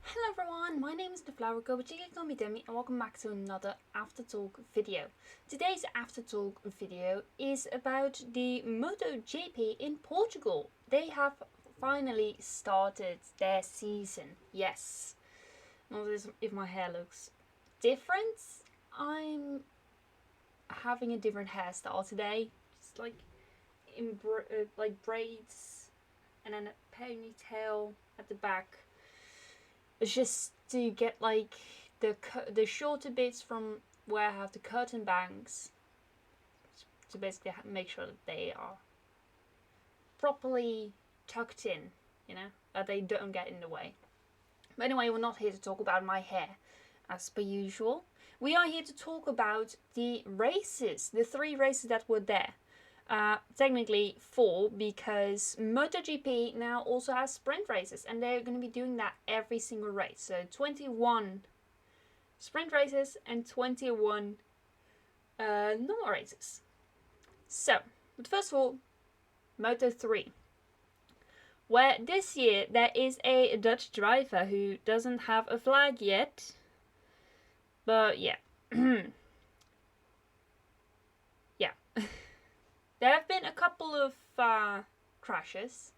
Hello everyone, my name is NewFlowerGirl, but you can call me Demi, and welcome back to another Aftertalk video. Today's Aftertalk video is about the MotoGP in Portugal. They have finally started their season. Yes. Notice if my hair looks different. I'm having a different hairstyle today. Just like like braids and then a ponytail at the back. It's just to get like the shorter bits from where I have the curtain bangs to basically make sure that they are properly tucked in, that they don't get in the way. But anyway, we're not here to talk about my hair, as per usual. We are here to talk about the races, the 3 races that were there. Technically 4, because MotoGP now also has sprint races, and they're going to be doing that every single race. So 21 sprint races and 21 normal races. So, but first of all, Moto3, where this year there is a Dutch driver who doesn't have a flag yet. But yeah. Yeah. There have been a couple of crashes.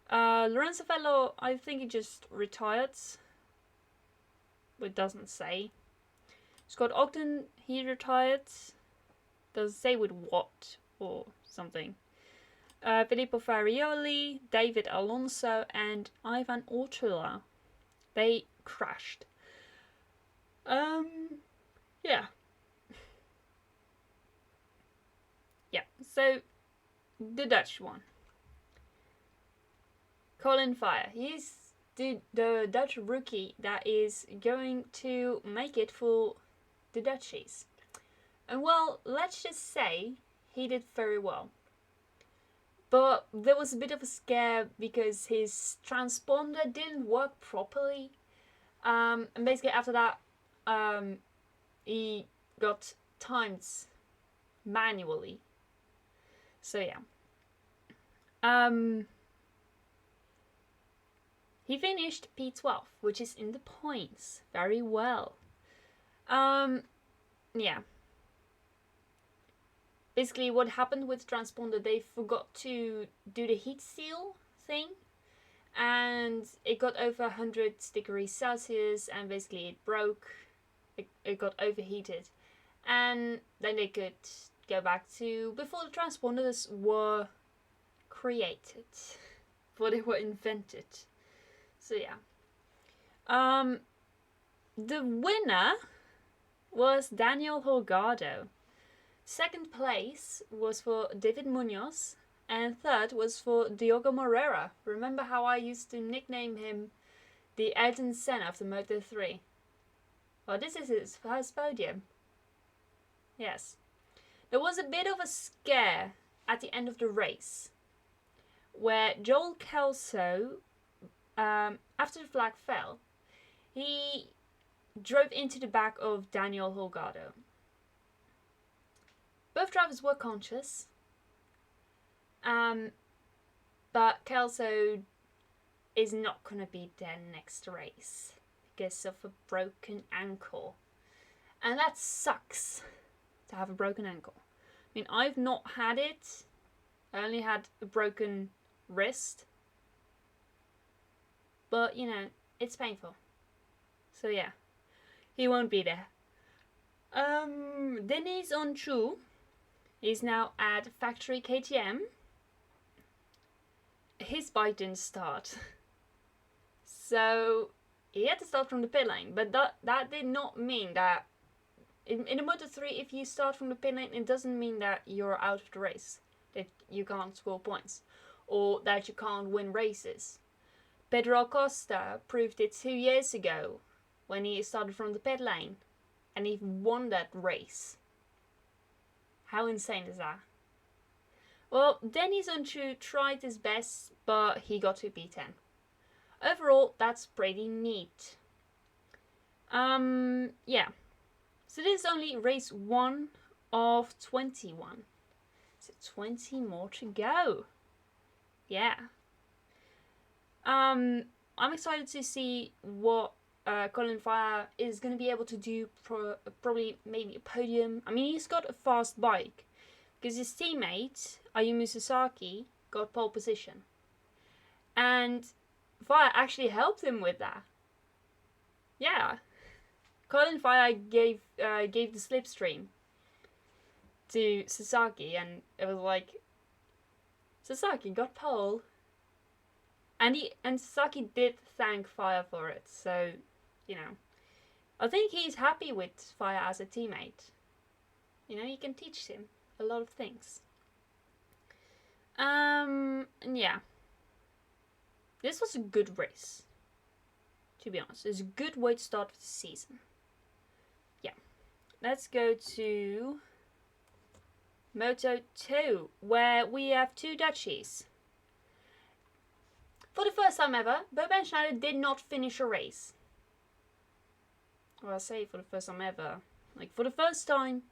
Lorenzo Fellow, I think he just retired. But it doesn't say. Scott Ogden, he retired. Doesn't say with what or something. Filippo Farioli, David Alonso, and Ivan Ortula. They crashed. Yeah. Yeah, so the Dutch one. Colin Fire. He's the Dutch rookie that is going to make it for the Dutchies. And well, let's just say he did very well. But there was a bit of a scare because his transponder didn't work properly. And basically after that, he got timed manually. So yeah. He finished P12, which is in the points. Very well. Yeah. Basically what happened with transponder, they forgot to do the heat seal thing. And it got over 100 degrees Celsius, and basically it broke. It got overheated. And then they could go back to before the transponders were created, before they were invented. So yeah. The winner was Daniel Holgado. Second place was for David Munoz, and third was for Diogo Moreira. Remember how I used to nickname him the Ayrton Senna of the Moto3? Well, this is his first podium. Yes. There was a bit of a scare at the end of the race, where Joel Kelso, after the flag fell, he drove into the back of Daniel Holgado. Both drivers were conscious, but Kelso is not going to be there next race because of a broken ankle. And that sucks, to have a broken ankle. I mean, I've not had it. I only had a broken wrist. But, it's painful. So yeah, he won't be there. Denis Onchu is now at factory KTM. His bike didn't start. So he had to start from the pit lane. But that did not mean that in the Moto3, if you start from the pit lane, it doesn't mean that you're out of the race, that you can't score points, or that you can't win races. Pedro Acosta proved it 2 years ago when he started from the pit lane, and he won that race. How insane is that? Well, Denis Onchu tried his best, but he got to P10. Overall, that's pretty neat. Yeah. So this is only race 1 of 21. So 20 more to go. Yeah. I'm excited to see what Colin Fire is going to be able to do. Probably maybe a podium. I mean, he's got a fast bike because his teammate Ayumu Sasaki got pole position, and Fire actually helped him with that. Yeah, Colin Fire gave the slipstream to Sasaki, and it was like Sasaki got pole. And Sasaki did thank Fire for it, so, you know, I think he's happy with Fire as a teammate. You know, you can teach him a lot of things. And yeah, this was a good race, to be honest. It's a good way to start the season. Yeah, let's go to Moto 2, where we have 2 Dutchies. For the first time ever, Boban Schneider did not finish a race. Well, I say for the first time ever. Like, for the first time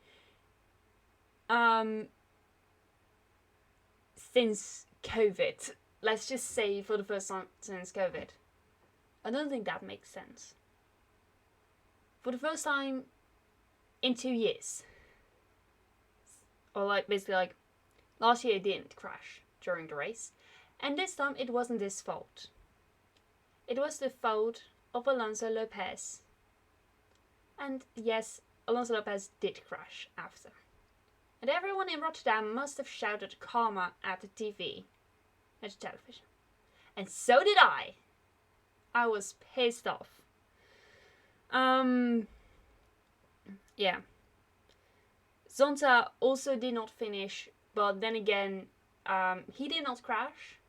since COVID. Let's just say for the first time since COVID. I don't think that makes sense. For the first time in 2 years. Or like, basically like, last year he didn't crash during the race. And this time it wasn't his fault. It was the fault of Alonso Lopez. And yes, Alonso Lopez did crash after. And everyone in Rotterdam must have shouted karma at the TV, at the television. And so did I. I was pissed off. Yeah. Zonta also did not finish, but then again, he did not crash.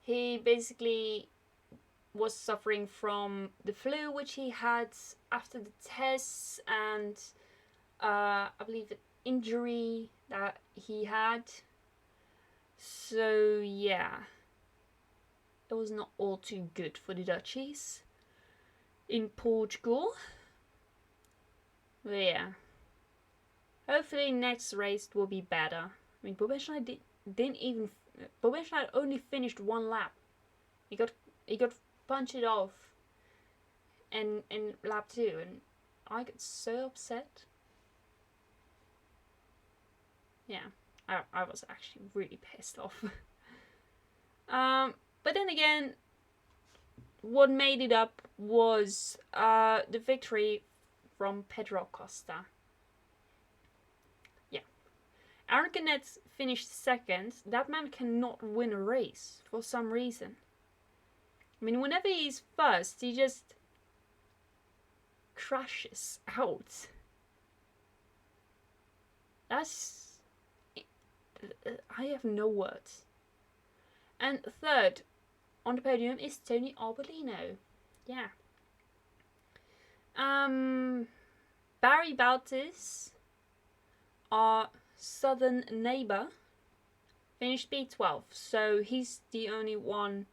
He basically was suffering from the flu, which he had after the tests, and I believe an injury that he had. So yeah, it was not all too good for the Dutchies in Portugal. But yeah, hopefully next race will be better. I mean, Boban Schneider only finished 1 lap. He got punched off in lap 2, and I got so upset. Yeah, I was actually really pissed off. But then again, what made it up was the victory from Pedro Costa. Yeah. Aaron Canet finished 2nd. That man cannot win a race for some reason. I mean, whenever he's first, he just crashes out. That's... I have no words. And 3rd on the podium is Tony Arbolino. Yeah. Barry Baltis, our southern neighbour, finished P12. So he's the only one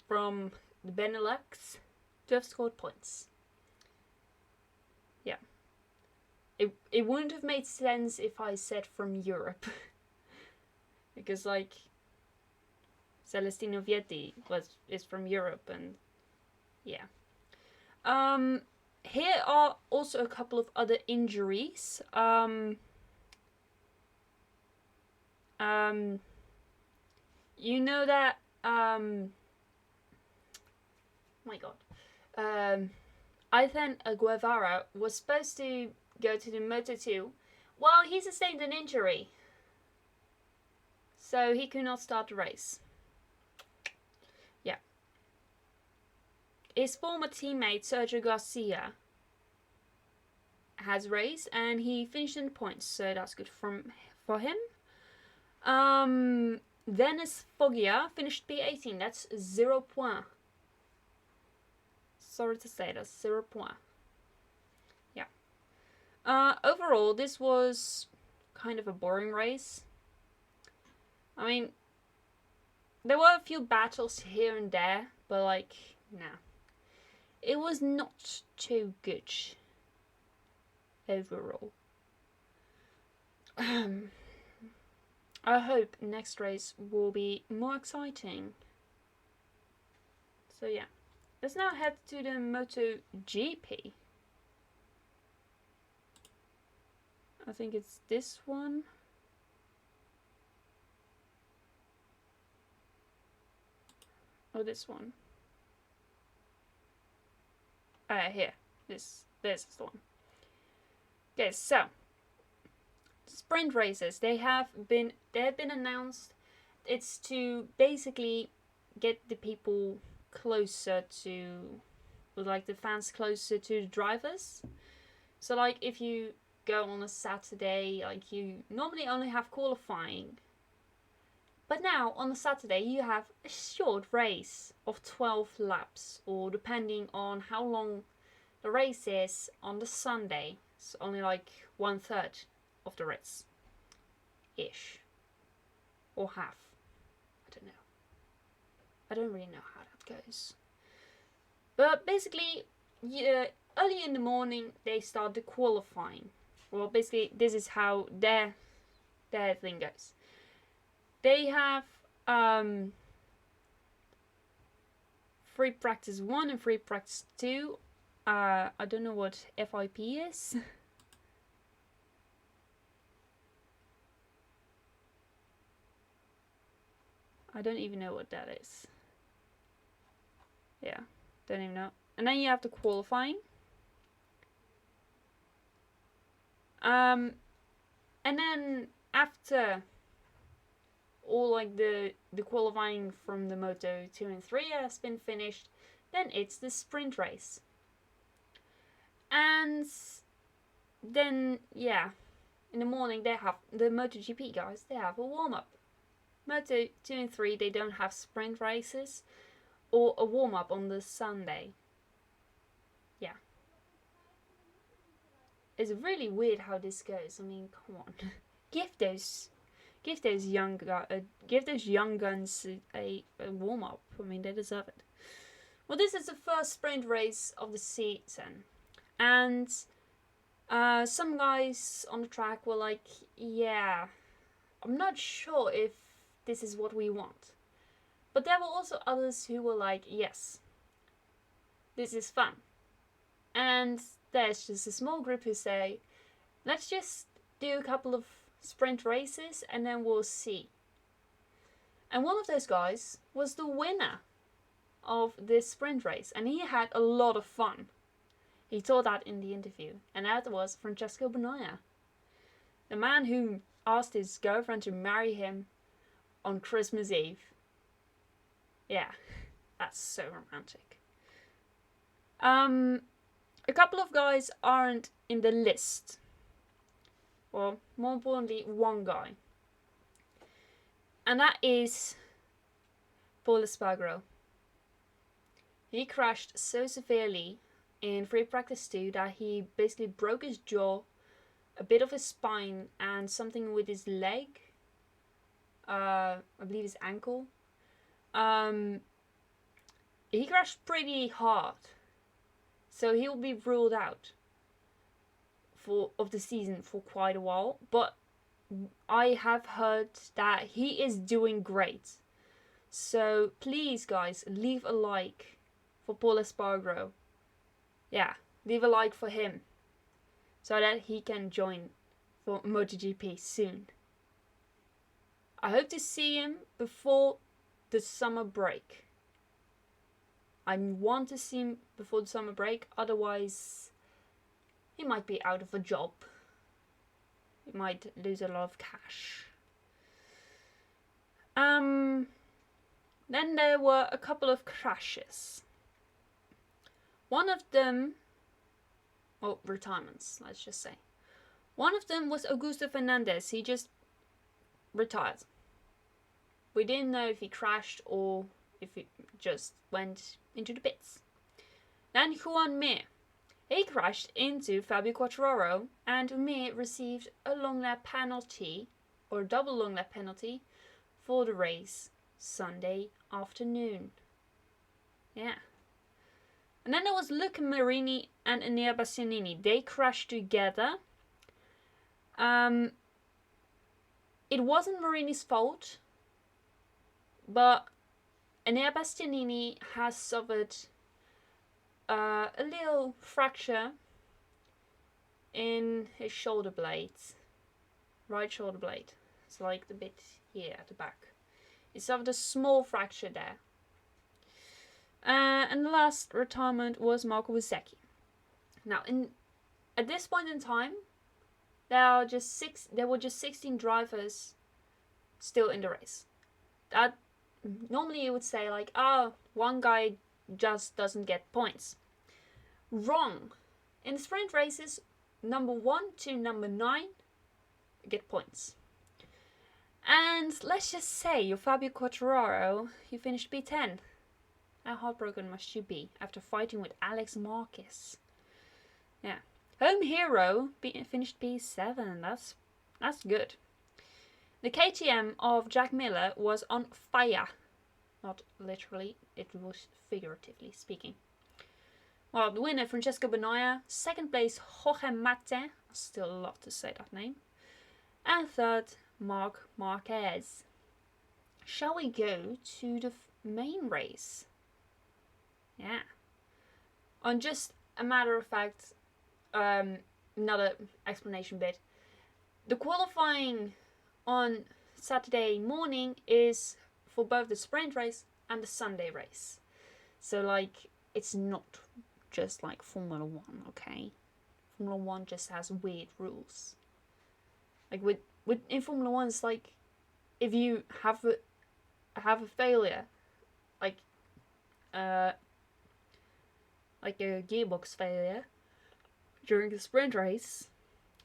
from the Benelux to have scored points. Yeah. It wouldn't have made sense if I said from Europe. Because like Celestino Vietti is from Europe, and yeah. Here are also a couple of other injuries. You know that my god. Ethan Guevara was supposed to go to the Moto2. Well, he sustained an injury, so he could not start the race. Yeah. His former teammate Sergio Garcia has raced, and he finished in the points, so that's good for him. Dennis Foggia finished P18. That's 0 points. Sorry to say, that's 0 points. Yeah. Overall, this was kind of a boring race. I mean, there were a few battles here and there, but like, nah. It was not too good overall. I hope next race will be more exciting So yeah, let's now head to the MotoGP. I think it's this one. Or this one. Here. This is the one. Okay, so sprint races, they have been announced. It's to basically get the people closer to, like, the fans closer to the drivers. So like if you go on a Saturday, like you normally only have qualifying, but now on a Saturday you have a short race of 12 laps, or depending on how long the race is on the Sunday, it's only like 1/3 of the race ish, or half. I don't know. I don't really know how that goes. But basically, early in the morning they start the qualifying. Well, basically this is how their thing goes. They have free practice 1 and free practice 2. I don't know what FIP is. I don't even know what that is. Yeah, don't even know. And then you have the qualifying. And then after all, like the qualifying from the Moto 2 and 3 has been finished, then it's the sprint race. And then, yeah, in the morning they have the MotoGP guys, they have a warm-up. Moto 2 and 3, they don't have sprint races or a warm-up on the Sunday. Yeah. It's really weird how this goes. I mean, come on. give those young guns a warm-up. I mean, they deserve it. Well, this is the first sprint race of the season. And some guys on the track were like, yeah, I'm not sure if this is what we want. But there were also others who were like, yes, this is fun. And there's just a small group who say, let's just do a couple of sprint races and then we'll see. And one of those guys was the winner of this sprint race, and he had a lot of fun. He told that in the interview, and that was Francesco Bagnaia, the man who asked his girlfriend to marry him on Christmas Eve. Yeah, that's so romantic. A couple of guys aren't in the list. Well, more importantly, one guy. And that is Paul Espargaro. He crashed so severely in free practice 2 that he basically broke his jaw, a bit of his spine, and something with his leg. I believe his ankle. He crashed pretty hard, so he'll be ruled out of the season for quite a while. But I have heard that he is doing great. So please, guys, leave a like for Paul Espargaro. Yeah, leave a like for him, so that he can join for MotoGP soon. I hope to see him before the summer break. I want to see him before the summer break, otherwise he might be out of a job. He might lose a lot of cash. Then there were a couple of crashes. One of them, well, retirements, let's just say. One of them was Augusto Fernandez. He just retired. We didn't know if he crashed or if he just went into the pits. Then Juan Mir. He crashed into Fabio Quartararo, and Mir received a long lap penalty, or a double long lap penalty, for the race Sunday afternoon. Yeah. And then there was Luca Marini and Enea Bastianini. They crashed together. It wasn't Marini's fault, but Enea Bastianini has suffered a little fracture in his shoulder blades, right shoulder blade. It's like the bit here at the back. He suffered a small fracture there. And the last retirement was Marco Wiesekki. Now, at this point in time, there were just 16 drivers still in the race. That normally you would say like, one guy just doesn't get points. Wrong. In the sprint races, number 1 to number 9 get points. And let's just say you're Fabio Quartararo, you finished P10. How heartbroken must you be after fighting with Alex Marquez? Yeah. Home hero finished P7. That's good. The KTM of Jack Miller was on fire. Not literally, it was figuratively speaking. Well, the winner, Francesco Bagnaia. Second place, Jorge Mate. I still love to say that name. And third, Marc Marquez. Shall we go to the main race? Yeah. On just a matter of fact, another explanation bit. The qualifying on Saturday morning is for both the sprint race and the Sunday race. So, like, it's not just like Formula 1, okay? Formula 1 just has weird rules. Like, in Formula 1, it's like, if you have a failure, like a gearbox failure during the sprint race,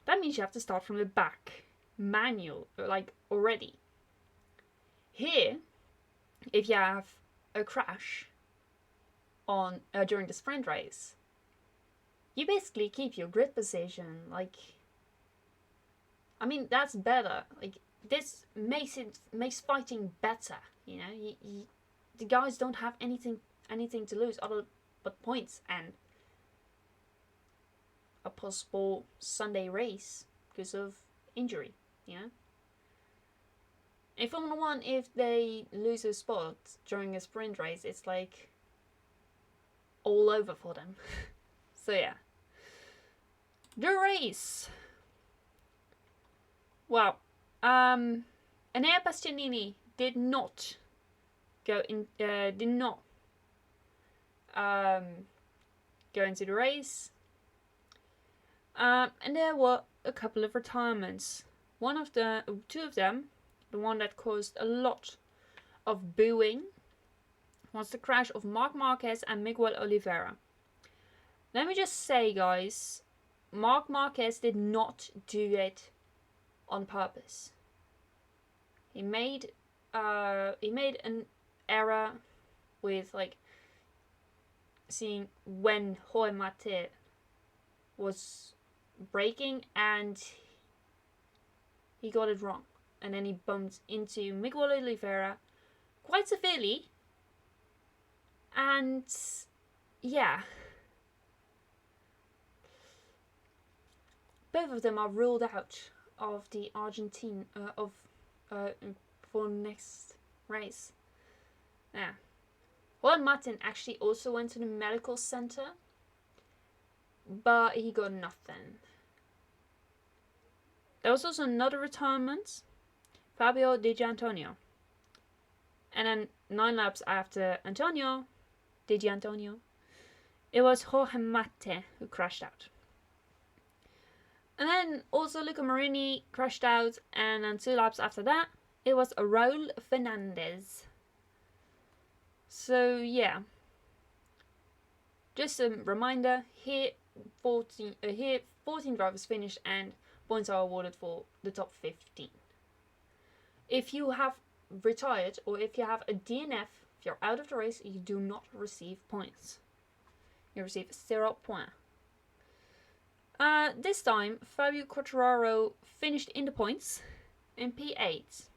that means you have to start from the back, manual, like already. Here, if you have a crash on during the sprint race, you basically keep your grid position. Like, I mean, that's better. Like, this makes fighting better. You know, the guys don't have anything to lose other but points and a possible Sunday race because of injury. You know. In Formula 1, if they lose a spot during a sprint race, it's like all over for them. So yeah. The race. Well, Enea Bastianini did not go into the race. And there were a couple of retirements. Two of them, the one that caused a lot of booing, was the crash of Marc Marquez and Miguel Oliveira. Let me just say, guys, Marc Marquez did not do it on purpose. He made an error with like seeing when Jorge Mate was braking, and he got it wrong, and then he bumped into Miguel Oliveira quite severely, and yeah, both of them are ruled out of the Argentine for next race. Yeah, Juan Martin actually also went to the medical center, but he got nothing. There was also another retirement, Fabio Di Gianantonio. And then 9 laps after Antonio, Di Gianantonio, it was Jorge Mate who crashed out. And then also Luca Marini crashed out, and then 2 laps after that, it was Raul Fernandez. So yeah, just a reminder, here 14 drivers finished and points are awarded for the top 15. If you have retired or if you have a DNF, if you're out of the race, you do not receive points. You receive 0 points. This time, Fabio Quartararo finished in the points in P8.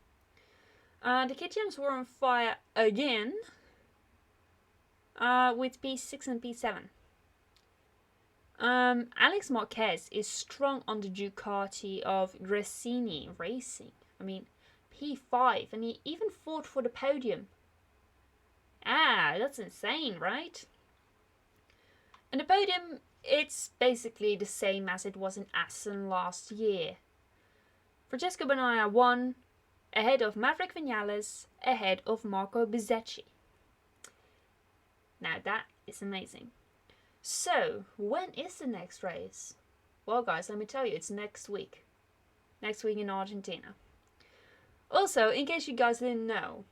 The KTMs were on fire again with P6 and P7. Alex Marquez is strong on the Ducati of Gresini Racing. I mean, P5, and he even fought for the podium. Ah, that's insane, right? And the podium, it's basically the same as it was in Assen last year. Francesco Bagnaia won, ahead of Maverick Vinales, ahead of Marco Bezzecchi. Now that is amazing. So, when is the next race? Well, guys, let me tell you, it's next week. Next week in Argentina. Also, in case you guys didn't know,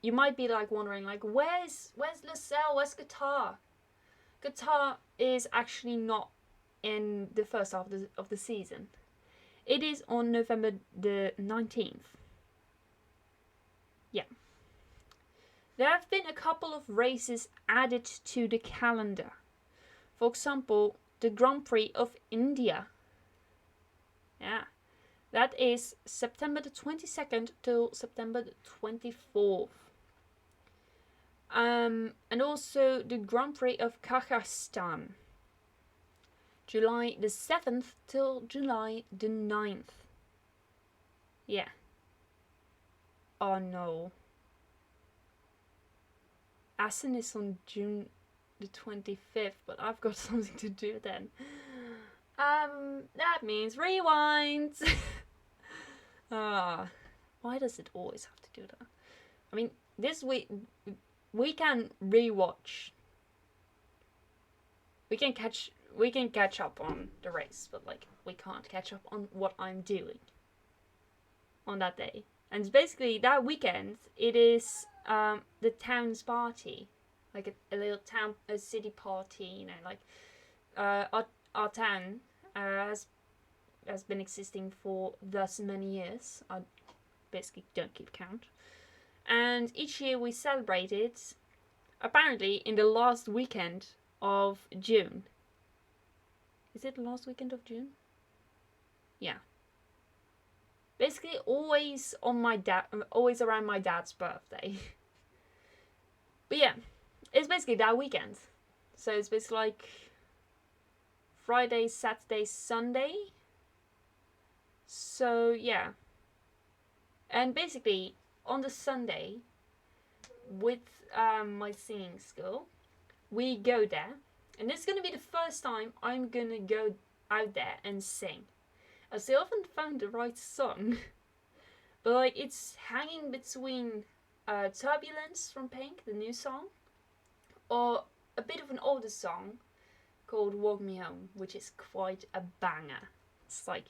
you might be like wondering, like, where's Lascelles? Where's Qatar? Qatar is actually not in the first half of the season. It is on November the 19th. Yeah. There have been a couple of races added to the calendar. For example, the Grand Prix of India. Yeah. That is September the 22nd till September the 24th. And also the Grand Prix of Kazakhstan. July the 7th till July the 9th. Yeah. Oh no. Assen is on June the 25th, but I've got something to do then. That means rewind. Why does it always have to do that? I mean, this week we can rewatch. We can catch up on the race, but like we can't catch up on what I'm doing on that day. And basically that weekend it is the town's party, like a little town, a city party. You know, like our town has been existing for thus many years. I basically don't keep count. And each year we celebrate it, apparently in the last weekend of June. Is it the last weekend of June? Yeah. Basically always around my dad's birthday. But yeah, it's basically that weekend. So it's basically like Friday, Saturday, Sunday. So yeah. And basically on the Sunday, with my singing school, we go there, and this is gonna be the first time I'm gonna go out there and sing. I still haven't found the right song, but like it's hanging between Turbulence from Pink, the new song, or a bit of an older song called Walk Me Home, which is quite a banger. It's like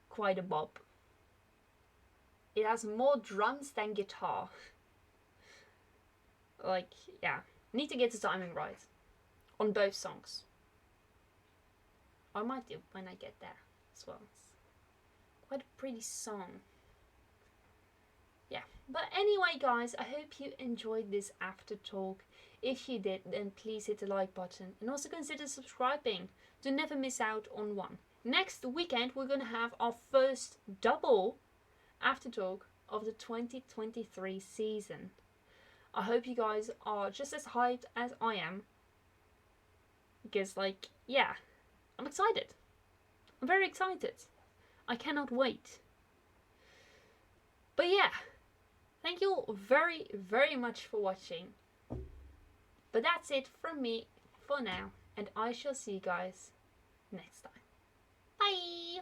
quite a bop. It has more drums than guitar. Like, yeah. Need to get the timing right on both songs. I might do when I get there as well. It's quite a pretty song. Yeah. But anyway, guys, I hope you enjoyed this after talk. If you did, then please hit the like button and also consider subscribing to never miss out on one. Next weekend, we're going to have our first double after talk of the 2023 season. I hope you guys are just as hyped as I am. Because, like, yeah, I'm excited. I'm very excited. I cannot wait. But yeah, thank you all very, very much for watching. But that's it from me for now. And I shall see you guys next time. Bye!